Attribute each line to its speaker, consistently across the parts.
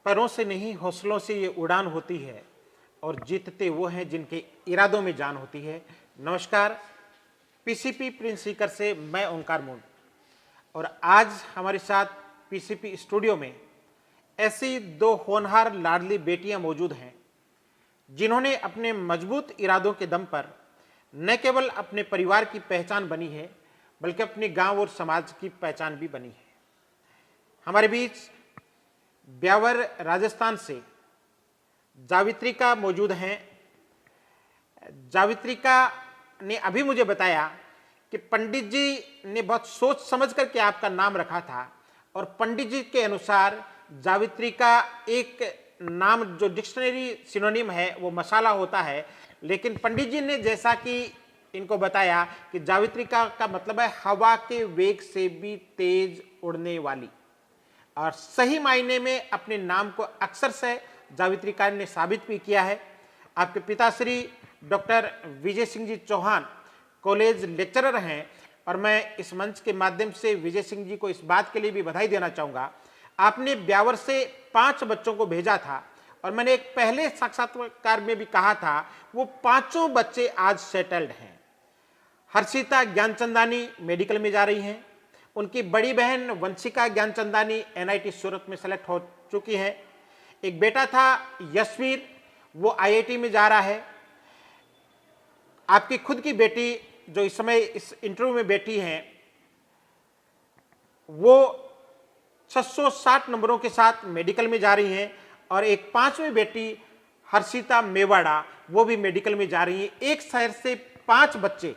Speaker 1: परों से नहीं हौसलों से ये उड़ान होती है और जीतते वो हैं जिनके इरादों में जान होती है। नमस्कार, पीसीपी प्रिंस सीकर से मैं ओंकार मुंड। और आज हमारे साथ पीसीपी स्टूडियो में ऐसी दो होनहार लाडली बेटियां मौजूद हैं जिन्होंने अपने मजबूत इरादों के दम पर न केवल अपने परिवार की पहचान बनी है बल्कि अपने गांव और समाज की पहचान भी बनी है। हमारे बीच ब्यावर राजस्थान से जावित्रिका मौजूद हैं। जावित्रिका ने अभी मुझे बताया कि पंडित जी ने बहुत सोच समझ करके आपका नाम रखा था और पंडित जी के अनुसार जावित्रिका एक नाम जो डिक्शनरी सिनोनिम है वो मसाला होता है, लेकिन पंडित जी ने जैसा कि इनको बताया कि जावित्रिका का मतलब है हवा के वेग से भी तेज उड़ने वाली। और सही मायने में अपने नाम को अक्सर से जावित्रिका ने साबित भी किया है। आपके पिताश्री doctor Vijay Singh ji Chauhan college lecturer हैं और मैं इस मंच के माध्यम से विजय सिंह जी को इस बात के लिए भी बधाई देना चाहूँगा। आपने ब्यावर से 5 बच्चों को भेजा था और मैंने एक पहले साक्षात्कार में भी कहा था वो 5 बच्चे आज सेटल्ड हैं। हर्षिता ज्ञानचंदानी मेडिकल में जा रही हैं, उनकी बड़ी बहन वंशिका ज्ञानचंदानी एनआईटी सूरत में सेलेक्ट हो चुकी है। एक बेटा था यशवीर, वो आईआईटी में जा रहा है। आपकी खुद की बेटी जो इस समय इस इंटरव्यू में बैठी हैं वो 660 नंबरों के साथ मेडिकल में जा रही हैं और एक 5वीं बेटी हर्षिता मेवाड़ा वो भी मेडिकल में जा रही है। एक शहर से 5 बच्चे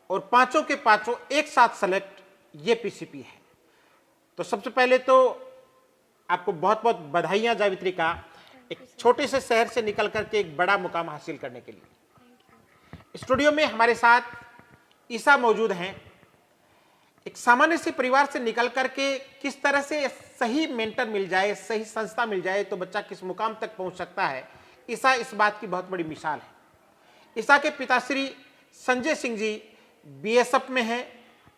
Speaker 1: और पांचों के पांचों एक साथ सेलेक्ट, ये पीसीपी है। तो सबसे पहले तो आपको बहुत बहुत बधाइयां जावित्रिका, एक छोटे से शहर से निकल करके एक बड़ा मुकाम हासिल करने के लिए। स्टूडियो में हमारे साथ ईसा मौजूद हैं। एक सामान्य से परिवार से निकल करके किस तरह से सही मेंटर मिल जाए, सही संस्था मिल जाए तो बच्चा किस मुकाम तक पहुंच सकता है, ईसा इस बात की बहुत बड़ी मिसाल है। ईसा के पिताश्री संजय सिंह जी बीएसएफ में हैं,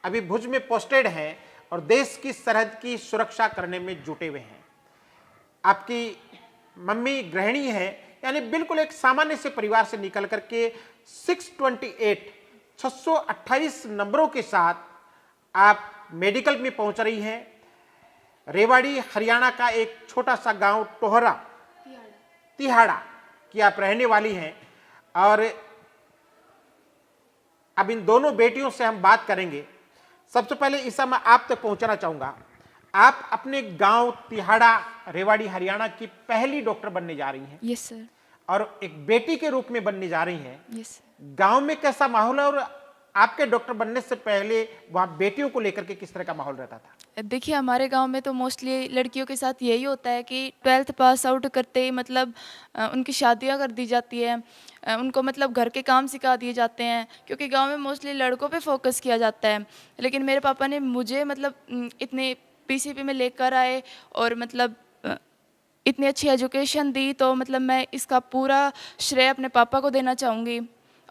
Speaker 1: अभी भुज में पोस्टेड हैं और देश की सरहद की सुरक्षा करने में जुटे हुए हैं। आपकी मम्मी गृहिणी है, यानी बिल्कुल एक सामान्य से परिवार से निकल करके 628 नंबरों के साथ आप मेडिकल में पहुंच रही हैं। रेवाड़ी हरियाणा का एक छोटा सा गांव टोहरा तिहाड़ा की आप रहने वाली हैं और अब इन दोनों बेटियों से हम बात करेंगे। सबसे पहले ईसा मैं आप तक पहुंचना चाहूंगा। आप अपने गांव तिहाड़ा रेवाड़ी हरियाणा की पहली डॉक्टर बनने जा रही हैं।
Speaker 2: Yes sir.
Speaker 1: और एक बेटी के रूप में बनने जा रही हैं।
Speaker 2: यस।
Speaker 1: गांव में कैसा माहौल है और आपके डॉक्टर बनने से पहले वहां बेटियों को लेकर के किस तरह का माहौल रहता था?
Speaker 2: देखिए हमारे गांव में तो मोस्टली लड़कियों के साथ यही होता है कि 12th पास आउट करते ही मतलब उनकी शादियां कर दी जाती है। उनको मतलब घर के काम सिखा दिए जाते हैं क्योंकि गांव में मोस्टली लड़कों पे फोकस किया जाता है। लेकिन मेरे पापा ने मुझे मतलब इतने पीसीपी में लेकर आए और मतलब इतनी अच्छी एजुकेशन दी, तो मतलब मैं इसका पूरा श्रेय अपने पापा को देना चाहूँगी।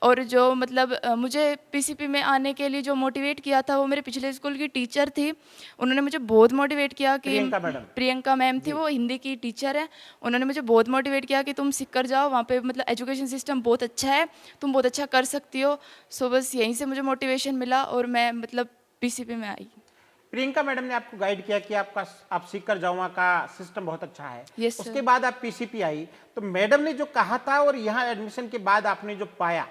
Speaker 2: और जो मतलब मुझे पीसीपी में आने के लिए जो मोटिवेट किया था वो मेरे पिछले स्कूल की टीचर थी। उन्होंने मुझे बहुत मोटिवेट किया कि प्रियंका मैम थी, वो हिंदी की टीचर है। उन्होंने मुझे बहुत मोटिवेट किया कि तुम सीकर जाओ, वहाँ पे मतलब एजुकेशन सिस्टम बहुत अच्छा है, तुम बहुत अच्छा कर सकती हो। सो बस यहीं से मुझे मोटिवेशन मिला और मैं मतलब पीसीपी में आई।
Speaker 1: प्रियंका मैडम ने आपको गाइड किया कि आप सीकर जाओ, वहाँ का सिस्टम बहुत अच्छा है।
Speaker 2: यस
Speaker 1: उसके
Speaker 2: सर।
Speaker 1: बाद आप पीसीपी आई, तो मैडम ने जो कहा था और यहाँ एडमिशन के बाद आपने जो पाया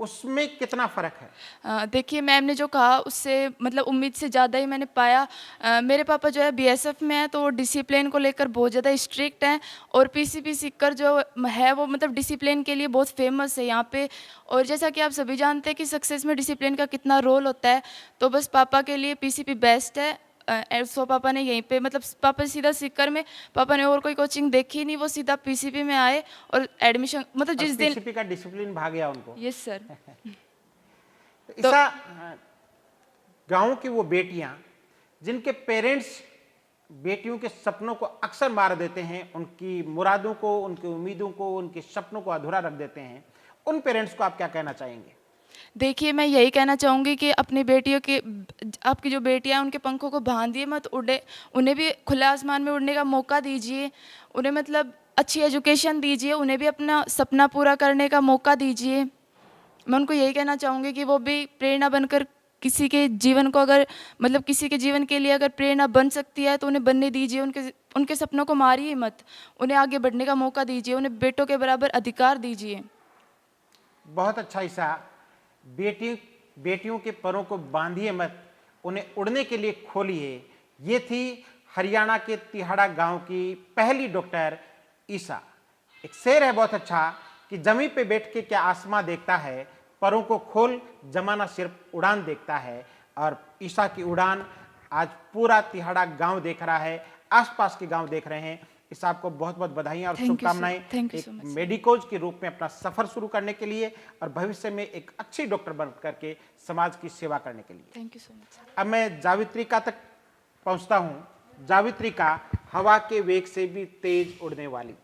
Speaker 1: उसमें कितना फर्क है?
Speaker 2: देखिए मैम ने जो कहा उससे मतलब उम्मीद से ज़्यादा ही मैंने पाया। मेरे पापा जो है बीएसएफ में है तो वो डिसिप्लिन को लेकर बहुत ज़्यादा स्ट्रिक्ट हैं और पीसीपी सीकर जो है वो मतलब डिसिप्लिन के लिए बहुत फेमस है यहाँ पे। और जैसा कि आप सभी जानते हैं कि सक्सेस में डिसिप्लिन का कितना रोल होता है, तो बस पापा के लिए पीसीपी बेस्ट है। सो पापा ने यहीं पे मतलब पापा सीधा सीकर में, पापा ने और कोई कोचिंग देखी नहीं, वो सीधा पीसीपी में आए और एडमिशन मतलब जिस दिन
Speaker 1: पीसीपी का डिसिप्लिन भाग गया उनको।
Speaker 2: Yes sir.
Speaker 1: तो ऐसा गांव की वो बेटियां जिनके पेरेंट्स बेटियों के सपनों को अक्सर मार देते हैं, उनकी मुरादों को, उनकी उम्मीदों को, उनके सपनों को अधूरा रख देते हैं, उन पेरेंट्स को आप क्या कहना चाहेंगे?
Speaker 2: देखिए, मैं यही कहना चाहूँगी कि अपनी बेटियों के आपकी जो बेटियाँ हैं उनके पंखों को बाँधिए मत, उड़े उन्हें भी खुले आसमान में उड़ने का मौका दीजिए। उन्हें मतलब अच्छी एजुकेशन दीजिए, उन्हें भी अपना सपना पूरा करने का मौका दीजिए। मैं उनको यही कहना चाहूँगी कि वो भी प्रेरणा बनकर किसी के जीवन को अगर मतलब किसी के जीवन के लिए अगर प्रेरणा बन सकती है तो उन्हें बनने दीजिए। उनके उनके सपनों को मारिए मत, उन्हें आगे बढ़ने का मौका दीजिए, उन्हें बेटों के बराबर अधिकार दीजिए।
Speaker 1: बहुत अच्छा ईसा। बेटी बेटियों के परों को बांधिए मत, उन्हें उड़ने के लिए खोलिए। ये थी हरियाणा के तिहाड़ा गांव की पहली डॉक्टर ईसा। एक शेर है बहुत अच्छा कि जमीन पे बैठ के क्या आसमां देखता है, परों को खोल जमाना सिर्फ उड़ान देखता है। और ईसा की उड़ान आज पूरा तिहाड़ा गांव देख रहा है, आसपास के गांव देख रहे हैं। ईसा आपको बहुत बहुत बधाइयां और
Speaker 2: Thank you, sir.
Speaker 1: शुभकामनाएं
Speaker 2: Thank you
Speaker 1: एक
Speaker 2: so much.
Speaker 1: मेडिकोज के रूप में अपना सफर शुरू करने के लिए और भविष्य में एक अच्छी डॉक्टर बन करके समाज की सेवा करने के लिए।
Speaker 2: Thank you so much.
Speaker 1: अब मैं जावित्रिका तक पहुंचता हूं। जावित्रिका हवा के वेग से भी तेज उड़ने वाली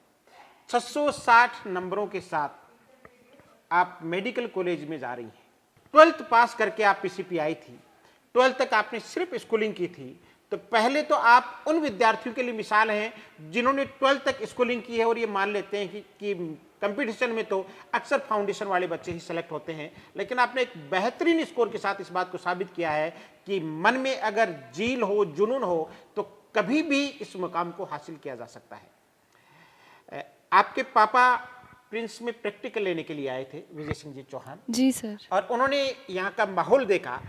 Speaker 1: 660 नंबरों के साथ आप मेडिकल कॉलेज में जा रही हैं। 12th पास करके आप पीसीपी आई थी। 12th तक आपने सिर्फ स्कूलिंग की थी। तो पहले तो आप उन विद्यार्थियों के लिए मिसाल हैं जिन्होंने 12th तक स्कूलिंग की है और ये मान लेते हैं कि कंपटीशन में तो अक्सर फाउंडेशन वाले बच्चे ही सेलेक्ट होते हैं, लेकिन आपने एक बेहतरीन स्कोर के साथ इस बात को साबित किया है कि मन में अगर जील हो, जुनून हो, तो कभी भी इस मुकाम को हासिल किया जा सकता है। आपके पापा प्रिंस में प्रैक्टिकल लेने के लिए आए थे, विजय सिंह जी चौहान
Speaker 3: जी सर।
Speaker 1: और उन्होंने यहाँ का माहौल देखा,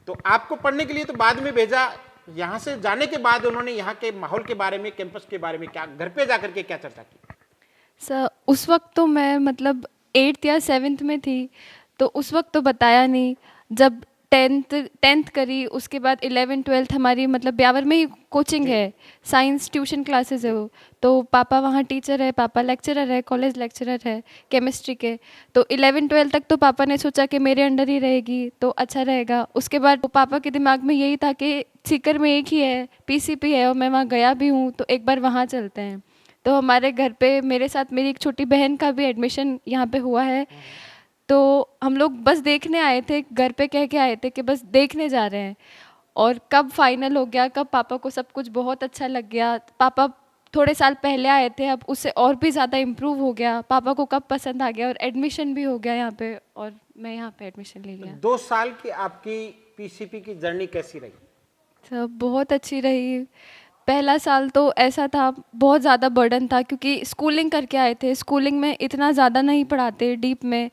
Speaker 1: तो आपको पढ़ने के लिए तो बाद में भेजा। यहाँ से जाने के बाद उन्होंने यहाँ के माहौल के बारे में, कैंपस के बारे में क्या घर पे जाकर के क्या चर्चा की?
Speaker 3: सर उस वक्त तो मैं मतलब 8th या 7th में थी, तो उस वक्त तो बताया नहीं। जब 10th करी उसके बाद 11th 12th हमारी मतलब ब्यावर में ही कोचिंग है, साइंस ट्यूशन क्लासेस है वो। तो पापा वहाँ टीचर है, पापा लेक्चरर है, कॉलेज लेक्चरर है केमिस्ट्री के। तो 11th 12th तक तो पापा ने सोचा कि मेरे अंडर ही रहेगी तो अच्छा रहेगा। उसके बाद वो पापा के दिमाग में यही था कि सीकर में एक ही है, पीसीपी है, और मैं वहाँ गया भी हूँ तो एक बार वहाँ चलते हैं। तो हमारे घर पे मेरे साथ मेरी एक छोटी बहन का भी एडमिशन यहाँ पे हुआ है। तो हम लोग बस देखने आए थे, घर पे कह के आए थे कि बस देखने जा रहे हैं। और कब फाइनल हो गया, कब पापा को सब कुछ बहुत अच्छा लग गया। पापा थोड़े साल पहले आए थे, अब उससे और भी ज़्यादा इम्प्रूव हो गया। पापा को कब पसंद आ गया और एडमिशन भी हो गया यहाँ पे, और मैं यहाँ पे एडमिशन ले लिया।
Speaker 1: 2 साल की आपकी पीसीपी की जर्नी कैसी रही?
Speaker 3: सब बहुत अच्छी रही। पहला साल तो ऐसा था, बहुत ज़्यादा बर्डन था क्योंकि स्कूलिंग करके आए थे। स्कूलिंग में इतना ज़्यादा नहीं पढ़ाते डीप में,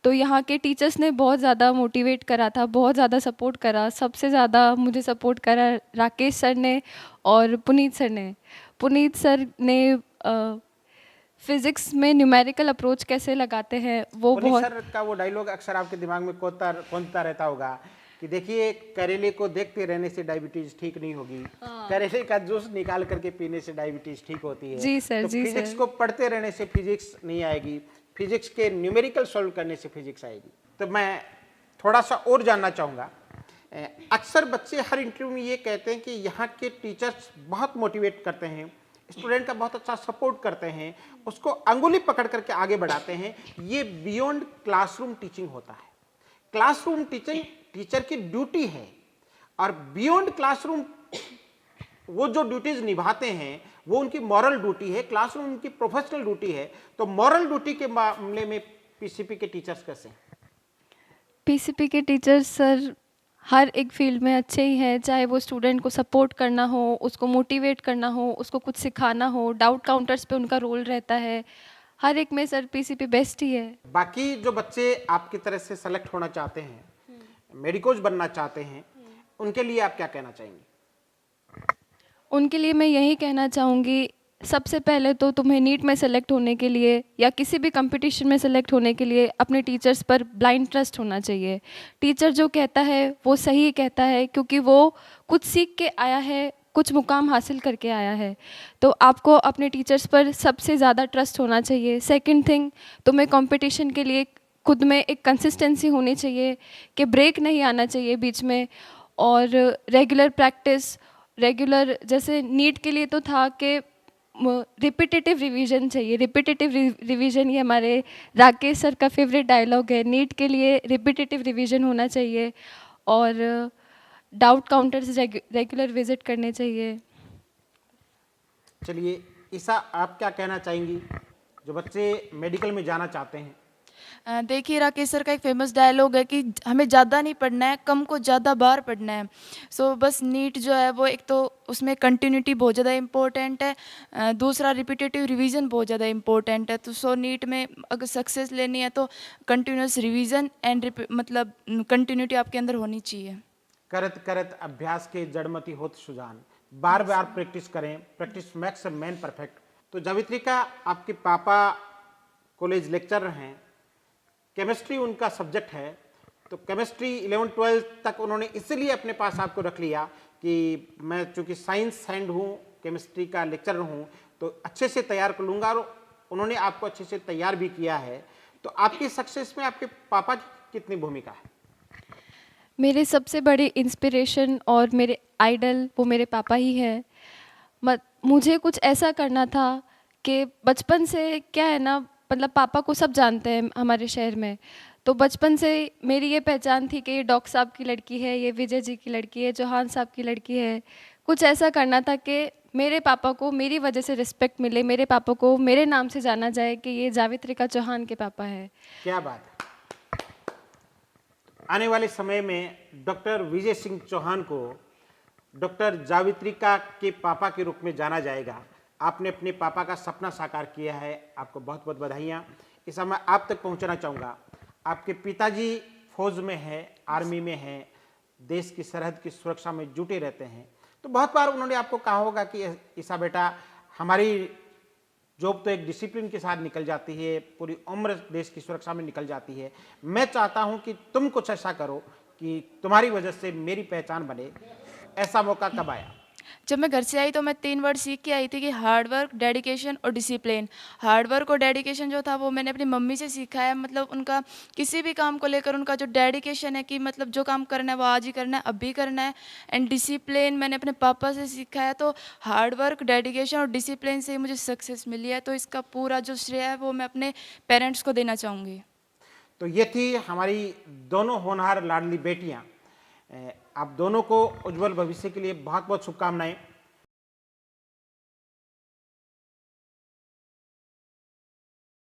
Speaker 3: तो यहाँ के टीचर्स ने बहुत ज़्यादा मोटिवेट करा था, बहुत ज़्यादा सपोर्ट करा। सबसे ज़्यादा मुझे सपोर्ट करा राकेश सर ने और पुनीत सर ने। पुनीत सर ने फिज़िक्स में न्यूमेरिकल अप्रोच कैसे लगाते हैं वो
Speaker 1: पुनीत
Speaker 3: बहुत।
Speaker 1: सर का वो डायलॉग अक्सर आपके दिमाग में कौनता रहता होगा कि देखिए, करेले को देखते रहने से डायबिटीज ठीक नहीं होगी, करेले का जूस निकाल करके पीने से डायबिटीज ठीक होती है।
Speaker 3: जी सर,
Speaker 1: तो
Speaker 3: जी
Speaker 1: फिजिक्स
Speaker 3: सर।
Speaker 1: को पढ़ते रहने से फिजिक्स नहीं आएगी, फिजिक्स के न्यूमेरिकल सॉल्व करने से फिजिक्स आएगी। तो मैं थोड़ा सा और जानना चाहूँगा, अक्सर बच्चे हर इंटरव्यू में ये कहते हैं कि यहाँ के टीचर्स बहुत मोटिवेट करते हैं, स्टूडेंट का बहुत अच्छा सपोर्ट करते हैं, उसको अंगुली पकड़ करके आगे बढ़ाते हैं। ये बियॉन्ड क्लासरूम टीचिंग होता है। क्लासरूम टीचिंग टीचर की ड्यूटी है, और बियॉन्ड क्लासरूम वो जो ड्यूटीज निभाते हैं वो उनकी मॉरल ड्यूटी है, क्लासरूम उनकी प्रोफेशनल ड्यूटी है। तो मॉरल ड्यूटी के मामले में पीसीपी के टीचर्स कैसे हैं?
Speaker 3: पीसीपी के टीचर्स सर हर एक फील्ड में अच्छे ही हैं, चाहे वो स्टूडेंट को सपोर्ट करना हो, उसको मोटिवेट करना हो, उसको कुछ सिखाना हो, डाउट काउंटर्स पे उनका रोल रहता है। हर एक में सर पीसीपी बेस्ट ही है।
Speaker 1: बाकी जो बच्चे आपकी तरह से सेलेक्ट होना चाहते हैं, मेडिकोज बनना चाहते हैं, उनके लिए आप क्या कहना चाहेंगे?
Speaker 3: उनके लिए मैं यही कहना चाहूँगी, सबसे पहले तो तुम्हें नीट में सेलेक्ट होने के लिए या किसी भी कंपटीशन में सेलेक्ट होने के लिए अपने टीचर्स पर ब्लाइंड ट्रस्ट होना चाहिए। टीचर जो कहता है वो सही कहता है, क्योंकि वो कुछ सीख के आया है, कुछ मुकाम हासिल करके आया है। तो आपको अपने टीचर्स पर सबसे ज़्यादा ट्रस्ट होना चाहिए। सेकंड थिंग, तुम्हें कंपटीशन के लिए खुद में एक कंसिस्टेंसी होनी चाहिए कि ब्रेक नहीं आना चाहिए बीच में, और रेगुलर प्रैक्टिस, रेगुलर, जैसे नीट के लिए तो था कि रिपीटेटिव रिवीजन चाहिए। रिपीटेटिव रिवीजन, ये हमारे राकेश सर का फेवरेट डायलॉग है। नीट के लिए रिपीटेटिव रिवीजन होना चाहिए और डाउट काउंटर्स रेगुलर विजिट करने चाहिए।
Speaker 1: चलिए ईसा, आप क्या कहना चाहेंगी जो बच्चे मेडिकल में जाना चाहते हैं?
Speaker 2: देखिए, राकेश सर का एक फेमस डायलॉग है कि हमें ज़्यादा नहीं पढ़ना है, कम को ज़्यादा बार पढ़ना है। सो बस नीट जो है वो एक तो उसमें कंटिन्यूटी बहुत ज़्यादा इम्पोर्टेंट है, दूसरा रिपीटेटिव रिवीजन बहुत ज़्यादा इम्पोर्टेंट है। तो सो नीट में अगर सक्सेस लेनी है तो कंटिन्यूस रिवीजन एंड मतलब कंटिन्यूटी आपके अंदर होनी चाहिए।
Speaker 1: करत करत अभ्यास के जड़मति होत सुजान, बार बार प्रैक्टिस करें, प्रैक्टिस मेक्स मैन परफेक्ट। तो जावित्रिका, आपके पापा कॉलेज लेक्चरर हैं, केमिस्ट्री उनका सब्जेक्ट है, तो केमिस्ट्री 11-12 तक उन्होंने इसलिए अपने पास आपको रख लिया कि मैं चूंकि साइंस हैंड हूँ, केमिस्ट्री का लेक्चरर हूँ, तो अच्छे से तैयार कर लूँगा, और उन्होंने आपको अच्छे से तैयार भी किया है। तो आपकी सक्सेस में आपके पापा की कितनी भूमिका है?
Speaker 3: मेरे सबसे बड़े इंस्पिरेशन और मेरे आइडल वो मेरे पापा ही हैं। मुझे कुछ ऐसा करना था कि बचपन से क्या है ना, मतलब पापा को सब जानते हैं हमारे शहर में, तो बचपन से मेरी ये पहचान थी कि ये डॉक्टर साहब की लड़की है, ये विजय जी की लड़की है, चौहान साहब की लड़की है। कुछ ऐसा करना था कि मेरे पापा को मेरी वजह से रिस्पेक्ट मिले, मेरे पापा को मेरे नाम से जाना जाए कि ये जावित्रिका चौहान के पापा है।
Speaker 1: क्या बात है। आने वाले समय में डॉक्टर विजय सिंह चौहान को डॉक्टर जावित्रिका के पापा के रूप में जाना जाएगा। आपने अपने पापा का सपना साकार किया है, आपको बहुत बहुत बधाइयाँ। इस समय आप तक पहुंचना चाहूँगा, आपके पिताजी फौज में है, आर्मी में हैं, देश की सरहद की सुरक्षा में जुटे रहते हैं, तो बहुत बार उन्होंने आपको कहा होगा कि ईसा बेटा, हमारी जॉब तो एक डिसिप्लिन के साथ निकल जाती है, पूरी उम्र देश की सुरक्षा में निकल जाती है, मैं चाहता हूं कि तुम कुछ ऐसा करो कि तुम्हारी वजह से मेरी पहचान बने। ऐसा मौका कब आया?
Speaker 2: जब मैं घर से आई तो मैं 3 वर्ड सीख के आई थी कि हार्ड वर्क, डेडिकेशन और डिसिप्लिन। हार्ड वर्क और डेडिकेशन जो था वो मैंने अपनी मम्मी से सीखा है। मतलब उनका किसी भी काम को लेकर उनका जो डेडिकेशन है कि मतलब जो काम करना है वो आज ही करना है, अभी करना है। एंड डिसिप्लिन मैंने अपने पापा से सीखा है। तो हार्ड वर्क, डेडिकेशन और डिसिप्लिन से ही मुझे सक्सेस मिली है। तो इसका पूरा जो श्रेय है वो मैं अपने पेरेंट्स को देना चाहूँगी।
Speaker 1: तो ये थी हमारी दोनों होनहार लाडली बेटियां। आप दोनों को उज्जवल भविष्य के लिए बहुत बहुत शुभकामनाएं।